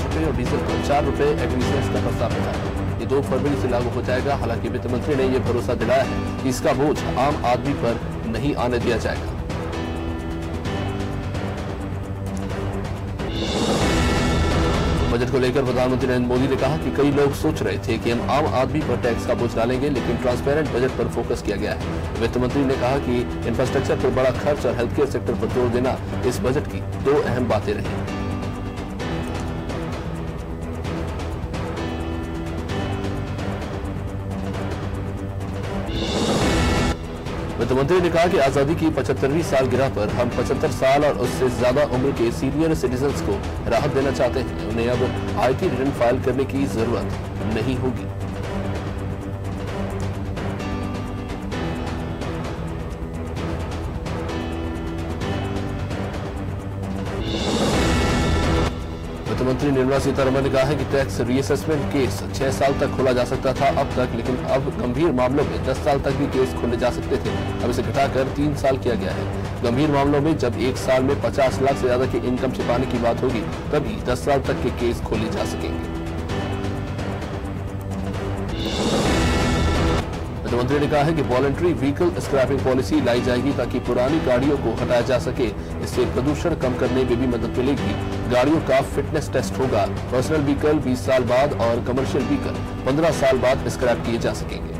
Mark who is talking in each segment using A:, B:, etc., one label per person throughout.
A: रुपए और डीजल पर 4 रुपए एग्रीसेस का प्रस्ताव रखा है। ये 2 फरवरी से लागू हो जाएगा। हालांकि वित्त मंत्री ने यह भरोसा दिलाया है कि इसका बोझ आम आदमी पर नहीं आने दिया जाएगा। बजट को लेकर प्रधानमंत्री नरेंद्र मोदी ने कहा कि कई लोग सोच रहे थे कि हम आम आदमी पर टैक्स का बोझ डालेंगे, लेकिन ट्रांसपेरेंट बजट पर फोकस किया गया है। वित्त मंत्री ने कहा कि इंफ्रास्ट्रक्चर पर बड़ा खर्च और हेल्थ केयर सेक्टर पर जोर देना इस बजट की 2 अहम बातें रही। वित्त मंत्री ने कहा कि आजादी की 75वीं सालगिरह पर हम 75 साल और उससे ज्यादा उम्र के सीनियर सिटीजन्स को राहत देना चाहते हैं। उन्हें अब आयकर रिटर्न फाइल करने की जरूरत नहीं होगी। वित्तमंत्री निर्मला सीतारमण ने कहा है कि टैक्स रीअसेसमेंट केस 6 साल तक खोला जा सकता था अब तक, लेकिन अब गंभीर मामलों में 10 साल तक भी केस खोले जा सकते थे। अब इसे घटाकर 3 साल किया गया है। गंभीर मामलों में जब एक साल में 50 लाख से ज्यादा की इनकम छिपाने की बात होगी, तभी 10 साल तक के केस खोले जा सकेंगे। वित्तमंत्री ने कहा है कि वॉलंटरी व्हीकल स्क्रैपिंग पॉलिसी लाई जाएगी ताकि पुरानी गाड़ियों को हटाया जा सके। इससे प्रदूषण कम करने में भी मदद मिलेगी। गाड़ियों का फिटनेस टेस्ट होगा। पर्सनल व्हीकल 20 साल बाद और कमर्शियल व्हीकल 15 साल बाद स्क्रैप किए जा सकेंगे।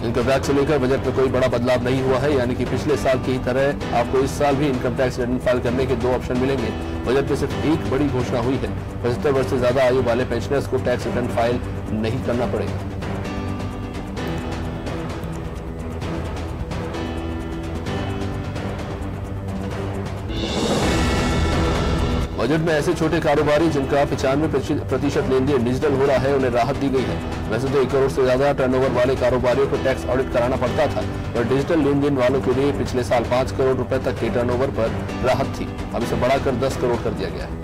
A: इनकम टैक्स से लेकर बजट में कोई बड़ा बदलाव नहीं हुआ है, यानी कि पिछले साल की ही तरह आपको इस साल भी इनकम टैक्स रिटर्न फाइल करने के 2 ऑप्शन मिलेंगे। बजट में सिर्फ एक बड़ी घोषणा हुई है, 75 वर्ष से ज्यादा आयु वाले पेंशनर्स को टैक्स रिटर्न फाइल नहीं करना पड़ेगा। बजट में ऐसे छोटे कारोबारी जिनका 95% लेन देन डिजिटल हो रहा है, उन्हें राहत दी गई है। वैसे तो 1 करोड़ से ज्यादा टर्नओवर वाले कारोबारियों को टैक्स ऑडिट कराना पड़ता था, पर डिजिटल लेन देन वालों के लिए पिछले साल 5 करोड़ रुपए तक के टर्नओवर पर राहत थी। अब इसे बढ़ाकर 10 करोड़ कर दिया गया है।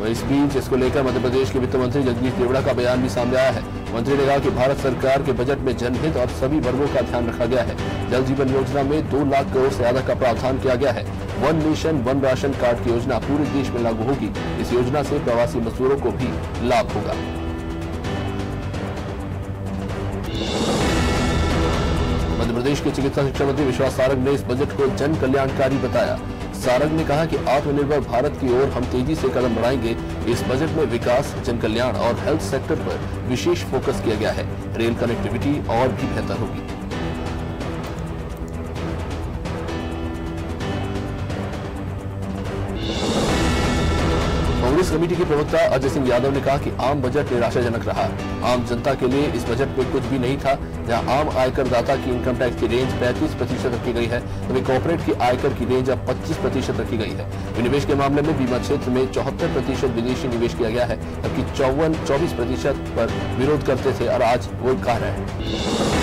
A: इस बीच इसको लेकर मध्य प्रदेश के वित्त मंत्री जगदीश देवड़ा का बयान भी सामने आया है। मंत्री ने कहा कि भारत सरकार के बजट में जनहित और सभी वर्गों का ध्यान रखा गया है। जल जीवन योजना में 2 लाख करोड़ से ज्यादा का प्रावधान किया गया है। 1 नेशन 1 राशन कार्ड की योजना पूरे देश में लागू होगी। इस योजना से प्रवासी मजदूरों को भी लाभ होगा। मध्य प्रदेश के चिकित्सा शिक्षा मंत्री विश्वास सारंग ने इस बजट को जन कल्याणकारी बताया। सारंग ने कहा कि आत्मनिर्भर भारत की ओर हम तेजी से कदम बढ़ाएंगे। इस बजट में विकास, जन कल्याण और हेल्थ सेक्टर पर विशेष फोकस किया गया है। रेल कनेक्टिविटी और भी बेहतर होगी। कांग्रेस कमेटी के प्रवक्ता अजय सिंह यादव ने कहा कि आम बजट निराशाजनक रहा। आम जनता के लिए इस बजट में कुछ भी नहीं था। जहां आम आयकर दाता की इनकम टैक्स की रेंज 35% रखी गई है, वहीं कॉर्पोरेट की आयकर की रेंज अब 25% रखी गई है। विनिवेश के मामले में बीमा क्षेत्र में 74% विदेशी निवेश किया गया है, जबकि 24% पर विरोध करते थे और आज वो कह रहे हैं।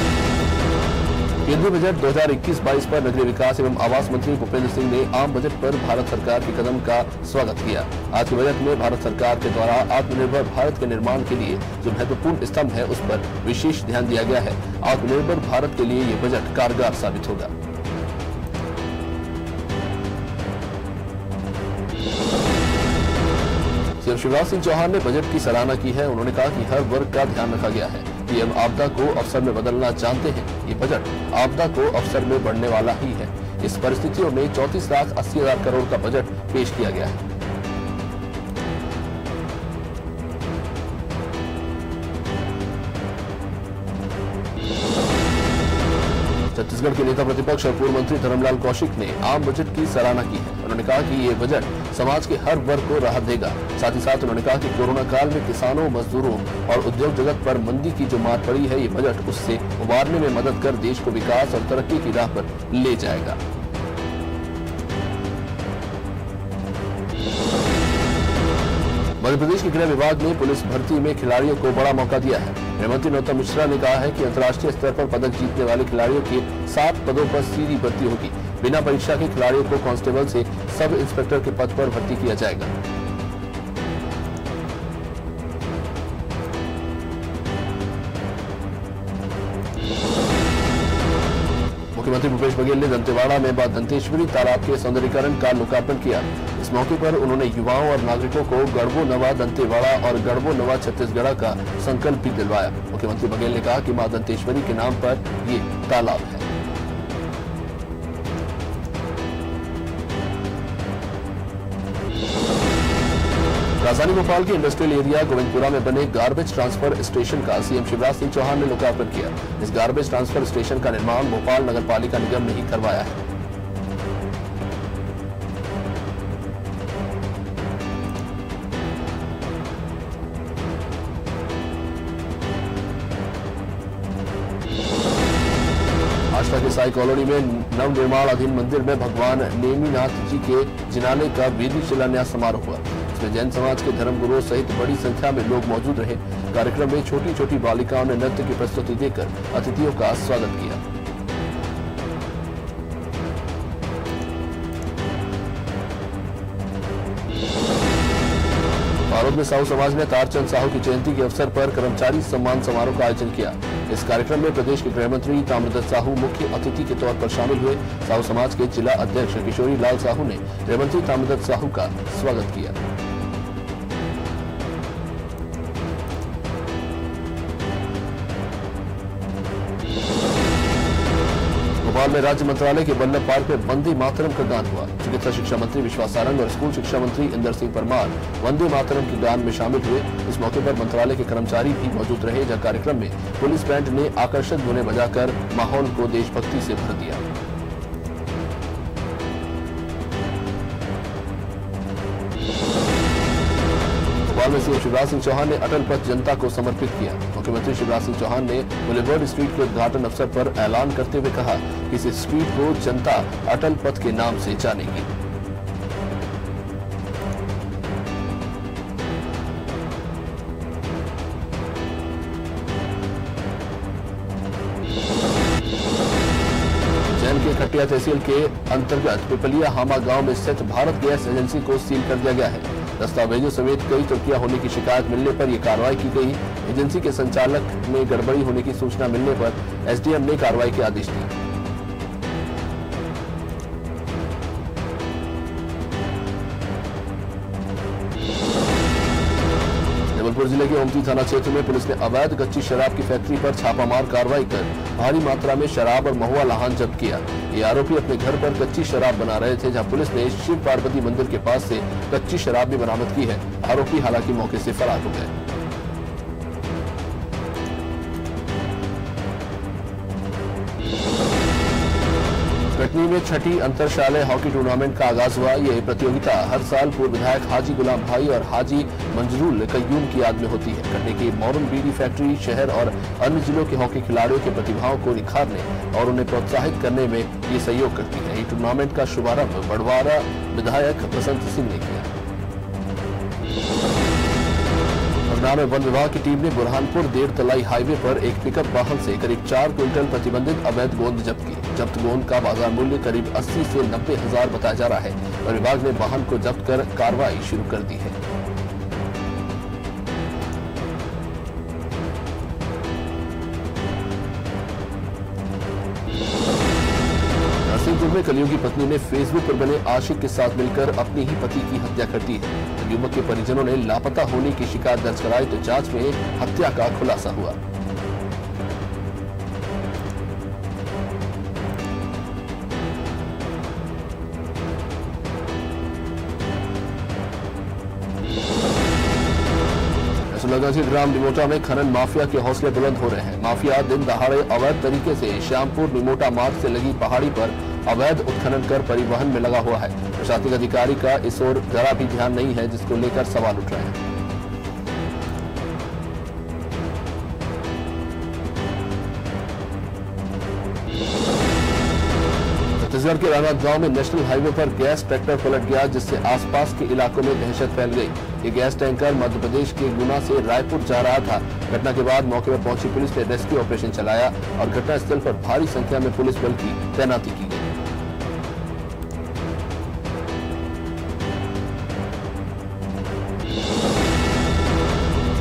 A: केंद्रीय बजट 2021-22 पर नगरीय विकास एवं आवास मंत्री भूपेंद्र सिंह ने आम बजट पर भारत सरकार के कदम का स्वागत किया। आज के बजट में भारत सरकार के द्वारा आत्मनिर्भर भारत के निर्माण के लिए जो महत्वपूर्ण स्तंभ है, उस पर विशेष ध्यान दिया गया है। आत्मनिर्भर भारत के लिए ये बजट कारगर साबित होगा। सीएम शिवराज सिंह चौहान ने बजट की सराहना की है। उन्होंने कहा कि हर वर्ग का ध्यान रखा गया है। पीएम आपदा को अवसर में बदलना जानते हैं। ये बजट आपदा को अवसर में बढ़ने वाला ही है। इस परिस्थितियों में 34,80,000 करोड़ का बजट पेश किया गया है। छत्तीसगढ़ के नेता प्रतिपक्ष और पूर्व मंत्री धर्मलाल कौशिक ने आम बजट की सराहना की है। उन्होंने कहा कि ये बजट समाज के हर वर्ग को राहत देगा। साथ ही साथ उन्होंने कहा कि कोरोना काल में किसानों, मजदूरों और उद्योग जगत पर मंदी की जो मार पड़ी है, ये बजट उससे उबारने में मदद कर देश को विकास और तरक्की की राह पर ले जाएगा। मध्य प्रदेश के गृह विभाग ने पुलिस भर्ती में खिलाड़ियों को बड़ा मौका दिया है। गृहमंत्री नरोत्तम मिश्रा ने कहा है कि अंतर्राष्ट्रीय स्तर पर पदक जीतने वाले खिलाड़ियों के 7 पदों पर सीधी भर्ती होगी। बिना परीक्षा के खिलाड़ियों को कांस्टेबल से सब इंस्पेक्टर के पद पर भर्ती किया जाएगा। मुख्यमंत्री भूपेश बघेल ने दंतेवाड़ा में मां दंतेश्वरी तालाब के सौंदर्यीकरण का लोकार्पण किया। इस मौके पर उन्होंने युवाओं और नागरिकों को गढ़बो नवा दंतेवाड़ा और गढ़बो नवा छत्तीसगढ़ का संकल्प भी दिलवाया। मुख्यमंत्री बघेल ने कहा कि मां दंतेश्वरी के नाम पर ये तालाब है। राजधानी भोपाल के इंडस्ट्रियल एरिया गोविंदपुरा में बने गार्बेज ट्रांसफर स्टेशन का सीएम शिवराज सिंह चौहान ने लोकार्पण किया। इस गार्बेज ट्रांसफर स्टेशन का निर्माण भोपाल नगर पालिका निगम ने ही करवाया है। आष्टा के साई कॉलोनी में नवनिर्माणाधीन मंदिर में भगवान नेमिनाथ जी के जिनाले का वेदी शिलान्यास समारोह हुआ। इसमें जैन समाज के धर्मगुरुओं सहित बड़ी संख्या में लोग मौजूद रहे। कार्यक्रम में छोटी छोटी बालिकाओं ने नृत्य की प्रस्तुति देकर अतिथियों का स्वागत किया। बालोद में साहू समाज ने तारचंद साहू की जयंती के अवसर पर कर्मचारी सम्मान समारोह का आयोजन किया। इस कार्यक्रम में प्रदेश के गृह मंत्री ताम्रध्वज साहू मुख्य अतिथि के तौर पर शामिल हुए। साहू समाज के जिला अध्यक्ष किशोरी लाल साहू ने गृह मंत्री ताम्रध्वज साहू का स्वागत किया। भोपाल में राज्य मंत्रालय के वल्लभ पार्क में वंदे मातरम का गान हुआ। चिकित्सा शिक्षा मंत्री विश्वास सारंग और स्कूल शिक्षा मंत्री इंदर सिंह परमार वंदे मातरम के गान में शामिल हुए। इस मौके पर मंत्रालय के कर्मचारी भी मौजूद रहे, जहां कार्यक्रम में पुलिस बैंड ने आकर्षक धुनें बजाकर माहौल को देशभक्ति से भर दिया। भोपाल में सीएम शिवराज सिंह चौहान ने अटल पथ जनता को समर्पित किया। मुख्यमंत्री शिवराज सिंह चौहान ने बुलेवर्ड स्ट्रीट के उद्घाटन अवसर पर ऐलान करते हुए कहा कि इस स्ट्रीट को जनता अटल पथ के नाम से जानेगी। के खटिया तहसील के अंतर्गत पिपलिया हामा गांव में स्थित भारत गैस एजेंसी को सील कर दिया गया है। दस्तावेजों समेत कई त्रुटियां होने की शिकायत मिलने पर यह कार्रवाई की गई। एजेंसी के संचालक में गड़बड़ी होने की सूचना मिलने पर एसडीएम ने कार्रवाई के आदेश दिए। जबलपुर जिले के ओमती थाना क्षेत्र में पुलिस ने अवैध कच्ची शराब की फैक्ट्री पर छापामार कार्रवाई कर भारी मात्रा में शराब और महुआ लाहन जब्त किया। ये आरोपी अपने घर पर कच्ची शराब बना रहे थे, जहां पुलिस ने शिव पार्वती मंदिर के पास से कच्ची शराब भी बरामद की है। आरोपी हालांकि मौके से फरार हो गए। कटनी में छठी अंतरशालेय हॉकी टूर्नामेंट का आगाज हुआ। यह प्रतियोगिता हर साल पूर्व विधायक हाजी गुलाम भाई और हाजी मंजरूल कय्यूम की याद में होती है। कटनी की मॉडर्न बीडी फैक्ट्री शहर और अन्य जिलों के हॉकी खिलाड़ियों के प्रतिभाओं को निखारने और उन्हें प्रोत्साहित करने में ये सहयोग करती है। इस टूर्नामेंट का शुभारंभ बड़वारा विधायक बसंत सिंह ने किया। पटना में वन विभाग की टीम ने बुरहानपुर देर तलाई हाईवे पर एक पिकअप वाहन से करीब 4 क्विंटल प्रतिबंधित अवैध गोंद जब्त की। जब्त गोंद का बाजार मूल्य करीब 80 से 90 हजार बताया जा रहा है। वन विभाग ने वाहन को जब्त कर कार्रवाई शुरू कर दी है। नरसिंहपुर में कलयुगी पत्नी ने फेसबुक पर बने आशिक के साथ मिलकर अपने ही पति की हत्या कर दी है। युवक के परिजनों ने लापता होने की शिकायत दर्ज कराई तो जांच में हत्या का खुलासा हुआ। रसूलगंज के ग्राम निमोटा में खनन माफिया के हौसले बुलंद हो रहे हैं। माफिया दिन दहाड़े अवैध तरीके से श्यामपुर निमोटा मार्ग से लगी पहाड़ी पर अवैध उत्खनन कर परिवहन में लगा हुआ है। प्रशासनिक अधिकारी का इस ओर जरा भी ध्यान नहीं है, जिसको लेकर सवाल उठ रहे हैं। छत्तीसगढ़ के रानाथ गांव में नेशनल हाईवे पर गैस टैंकर पलट गया, जिससे आसपास के इलाकों में दहशत फैल गई। ये गैस टैंकर मध्य प्रदेश के गुना से रायपुर जा रहा था। घटना के बाद मौके पर पहुंची पुलिस ने रेस्क्यू ऑपरेशन चलाया और घटनास्थल पर भारी संख्या में पुलिस बल की तैनाती की गई।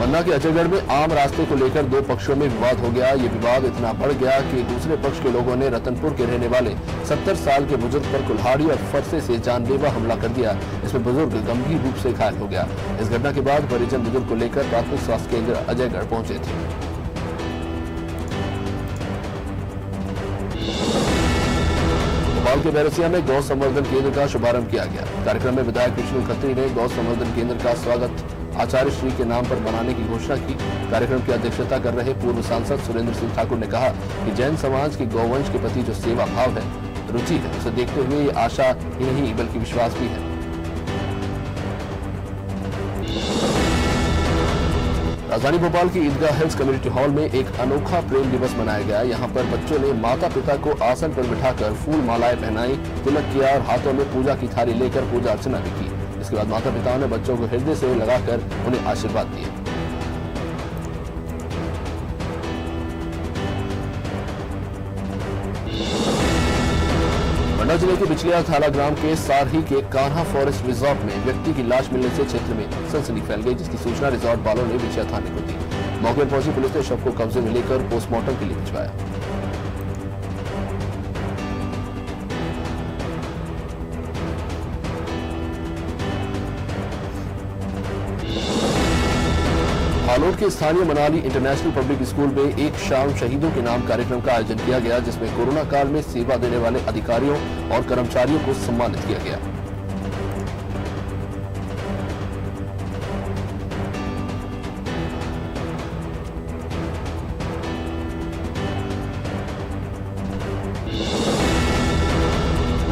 A: वन पन्ना के अजयगढ़ में आम रास्ते को लेकर दो पक्षों में विवाद हो गया। ये विवाद इतना बढ़ गया कि दूसरे पक्ष के लोगों ने रतनपुर के रहने वाले 70 साल के बुजुर्ग पर कुल्हाड़ी और फरसे से जानलेवा हमला कर दिया। इसमें बुजुर्ग गंभीर रूप से घायल हो गया। इस घटना के बाद परिजन बुजुर्ग को लेकर प्राथमिक स्वास्थ्य केंद्र अजयगढ़ पहुंचे थे। भोपाल के बैरसिया में गौ संवर्धन केंद्र का शुभारंभ किया गया। कार्यक्रम में विधायक विष्णु खत्री ने गौ संवर्धन केंद्र का स्वागत आचार्य श्री के नाम पर बनाने की घोषणा की। कार्यक्रम की अध्यक्षता कर रहे पूर्व सांसद सुरेंद्र सिंह ठाकुर ने कहा कि जैन समाज के गौवंश के प्रति जो सेवा भाव है, रुचि है, उसे देखते हुए ये आशा ही नहीं बल्कि विश्वास भी है। राजधानी भोपाल की ईदगाह हिल्स कम्युनिटी हॉल में एक अनोखा प्रेम दिवस मनाया गया। यहाँ पर बच्चों ने माता पिता को आसन पर बिठाकर फूल मालाएं पहनाई, तिलक किया और हाथों में पूजा की थाली लेकर पूजा अर्चना भी की। इसके बाद माता पिताओं ने बच्चों को हृदय से लगाकर उन्हें आशीर्वाद दिए। मंडला जिले के बिचलिया थाना ग्राम के सारही के कान्हा फॉरेस्ट रिजॉर्ट में व्यक्ति की लाश मिलने से क्षेत्र में सनसनी फैल गई, जिसकी सूचना रिजॉर्ट वालों ने बिचलिया थाने को दी। मौके पर पहुंची पुलिस ने शव को कब्जे में लेकर पोस्टमार्टम के लिए भिजवाया। हालोद के स्थानीय मनाली इंटरनेशनल पब्लिक स्कूल में एक शाम शहीदों के नाम कार्यक्रम का आयोजन किया गया, जिसमें कोरोना काल में सेवा देने वाले अधिकारियों और कर्मचारियों को सम्मानित किया गया।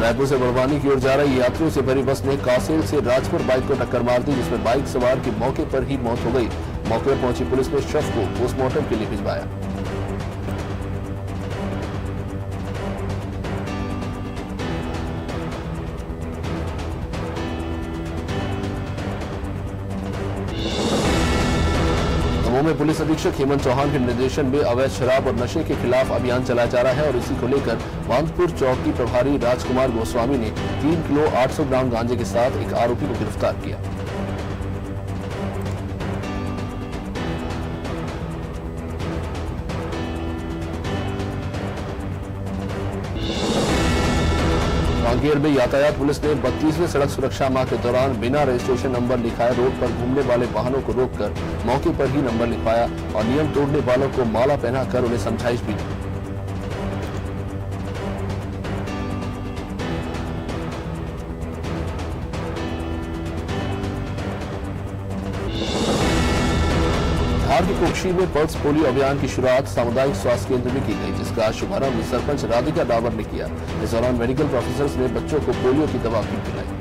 A: रायपुर से बड़वानी की ओर जा रही यात्रियों से भरी बस ने कासेल से राजपुर बाइक को टक्कर मार दी, जिसमें बाइक सवार की मौके पर ही मौत हो गई। मौके पर पहुंची पुलिस ने शव को पोस्टमार्टम के लिए भिजवाया। दमोह में पुलिस अधीक्षक हेमंत चौहान के निर्देशन में अवैध शराब और नशे के खिलाफ अभियान चलाया जा रहा है और इसी को लेकर बांधपुर चौकी प्रभारी राजकुमार गोस्वामी ने 3 किलो 800 ग्राम गांजे के साथ एक आरोपी को गिरफ्तार किया। कांकेर में यातायात पुलिस ने 32वें सड़क सुरक्षा माह के दौरान बिना रजिस्ट्रेशन नंबर लिखाए रोड पर घूमने वाले वाहनों को रोककर मौके पर ही नंबर लिखवाया और नियम तोड़ने वालों को माला पहनाकर उन्हें समझाइश भी दी। धार की कुक्षी में पल्स पोलियो अभियान की शुरुआत सामुदायिक स्वास्थ्य केंद्र में की गई, जिसका शुभारंभ सरपंच राधिका डावर ने किया। इस दौरान मेडिकल प्रोफेसर्स ने बच्चों को पोलियो की दवा भी पिलाई।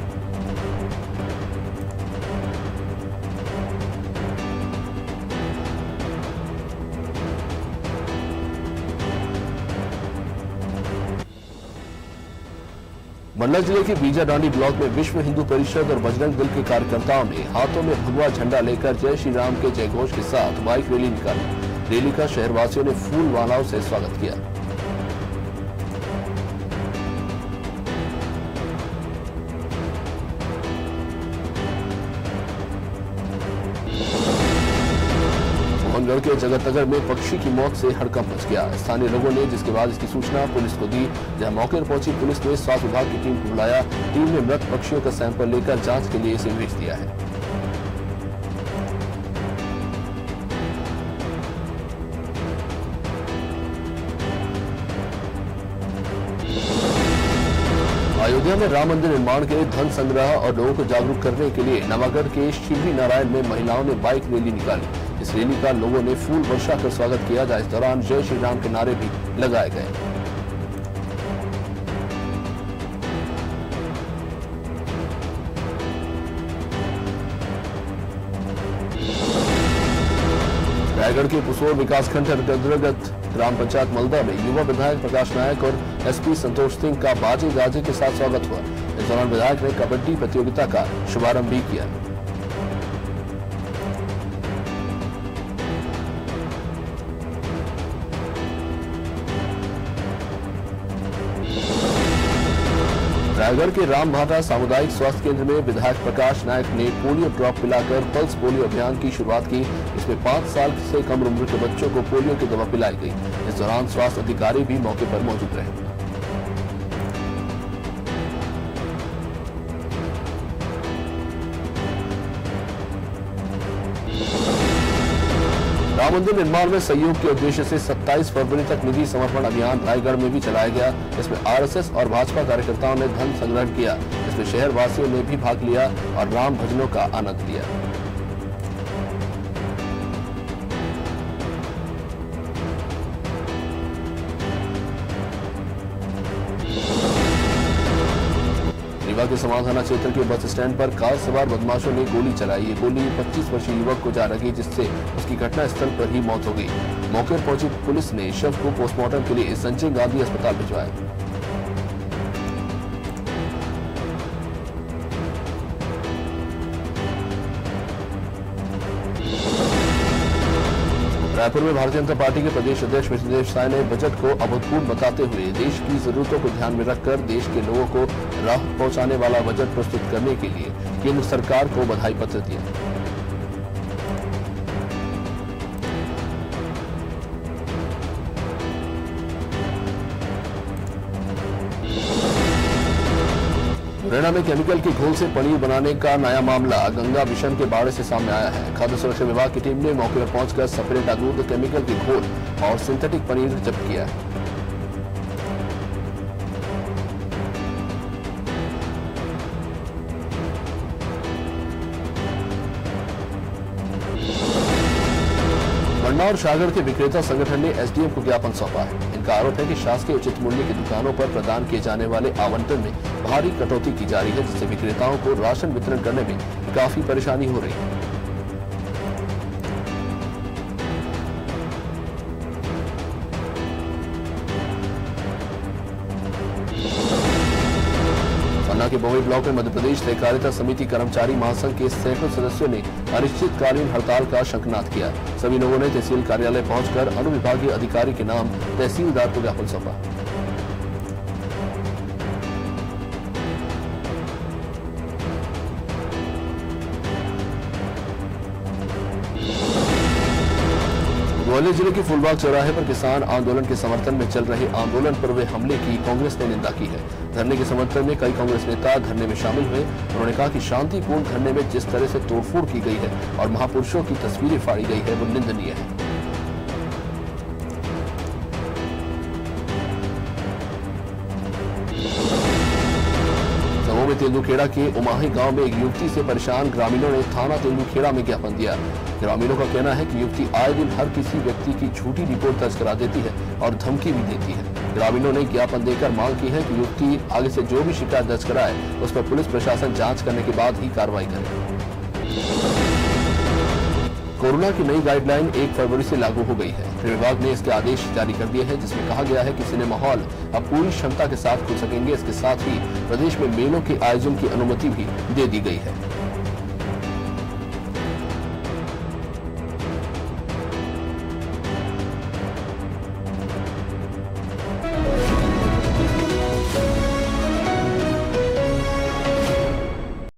A: मंडला जिले के बीजाडांडी ब्लॉक में विश्व हिंदू परिषद और बजरंग दल के कार्यकर्ताओं ने हाथों में भगवा झंडा लेकर जय श्री राम के जयघोष के साथ बाइक रैली निकाली। रैली का शहरवासियों ने फूल मालाओं से स्वागत किया। मोहनगढ़ के जगतनगर में पक्षी की मौत से हड़कंप मच गया। स्थानीय लोगों ने जिसके बाद इसकी सूचना पुलिस को दी, जहां मौके पर पहुंची पुलिस ने स्वास्थ्य विभाग की टीम को बुलाया। टीम ने मृत पक्षियों का सैंपल लेकर जांच के लिए इसे भेज दिया है। अयोध्या में राम मंदिर निर्माण के लिए धन संग्रह और लोगों को जागरूक करने के लिए नवागढ़ के शिवरी नारायण में महिलाओं ने बाइक रैली निकाली। इस रैली का लोगों ने फूल वर्षा कर स्वागत किया, जहां इस दौरान जय श्री राम के नारे भी लगाए गए। रायगढ़ के पुसोर विकासखंड अंतर्गत ग्राम पंचायत मलदा में युवा विधायक प्रकाश नायक और एसपी संतोष सिंह का बाजे गाजे के साथ स्वागत हुआ। इस दौरान विधायक ने कबड्डी प्रतियोगिता का शुभारंभ भी किया। रायगढ़ के रामभाटा सामुदायिक स्वास्थ्य केंद्र में विधायक प्रकाश नायक ने पोलियो ड्रॉप पिलाकर पल्स पोलियो अभियान की शुरुआत की। इसमें 5 साल से कम उम्र के बच्चों को पोलियो की दवा पिलाई गई। इस दौरान स्वास्थ्य अधिकारी भी मौके पर मौजूद रहे। राम मंदिर निर्माण में सहयोग के उद्देश्य से 27 फरवरी तक निधि समर्पण अभियान रायगढ़ में भी चलाया गया। इसमें आरएसएस और भाजपा कार्यकर्ताओं ने धन संग्रहण किया। इसमें शहर वासियों ने भी भाग लिया और राम भजनों का आनंद लिया। रीवा के समान थाना क्षेत्र के बस स्टैंड पर कार सवार बदमाशों ने गोली चलाई। ये गोली 25 वर्षीय युवक को जा लगी, जिससे उसकी घटनास्थल पर ही मौत हो गई। मौके पर पहुंची पुलिस ने शव को पोस्टमार्टम के लिए संजय गांधी अस्पताल भिजवाया। रायपुर में भारतीय जनता पार्टी के प्रदेश अध्यक्ष विष्णुदेव साय ने बजट को अभूतपूर्व बताते हुए देश की जरूरतों को ध्यान में रखकर देश के लोगों को राहत पहुंचाने वाला बजट प्रस्तुत करने के लिए केंद्र सरकार को बधाई पत्र दिया। मुरैना में केमिकल के घोल से पनीर बनाने का नया मामला गंगा मिशन के बाड़े से सामने आया है। खाद्य सुरक्षा विभाग की टीम ने मौके पर पहुंचकर सपेटा दूध, केमिकल के घोल और सिंथेटिक पनीर जब्त किया है। और सागर के विक्रेता संगठन ने एसडीएम को ज्ञापन सौंपा है। इनका आरोप है कि शासकीय उचित मूल्य की दुकानों पर प्रदान किए जाने वाले आवंटन में भारी कटौती की जा रही है, जिससे विक्रेताओं को राशन वितरण करने में काफी परेशानी हो रही है। पन्ना के बहोई ब्लॉक में मध्य प्रदेश सहकारिता समिति कर्मचारी महासंघ के सैकड़ों सदस्यों ने अनिश्चितकालीन हड़ताल का शंखनाद किया। सभी लोगों ने तहसील कार्यालय पहुंचकर अनुविभागीय अधिकारी के नाम तहसीलदार को ज्ञापन सौंपा। ग्वालियर जिले के फूलबाग चौराहे पर किसान आंदोलन के समर्थन में चल रहे आंदोलन पर हुए हमले की कांग्रेस ने निंदा की है। धरने के समर्थन में कई कांग्रेस नेता धरने में शामिल हुए। उन्होंने कहा कि शांतिपूर्ण धरने में जिस तरह से तोड़फोड़ की गई है और महापुरुषों की तस्वीरें फाड़ी गई है, वो निंदनीय है। दमोह में तेंदुखेड़ा के उमाही गांव में एक युवती से परेशान ग्रामीणों ने थाना तेंदुखेड़ा में ज्ञापन दिया। ग्रामीणों का कहना है कि युवती आए दिन हर किसी व्यक्ति की झूठी रिपोर्ट दर्ज करा देती है और धमकी भी देती है। ग्रामीणों ने ज्ञापन देकर मांग की है कि युवती आगे से जो भी शिकायत दर्ज कराए उस पर पुलिस प्रशासन जांच करने के बाद ही कार्रवाई करे। कोरोना की नई गाइडलाइन 1 फरवरी से लागू हो गई है। गृह विभाग ने इसके आदेश जारी कर दिए हैं, जिसमें कहा गया है कि सिनेमा हॉल अब पूरी क्षमता के साथ खुल सकेंगे। इसके साथ ही प्रदेश में मेलों के आयोजन की अनुमति भी दे दी गई है।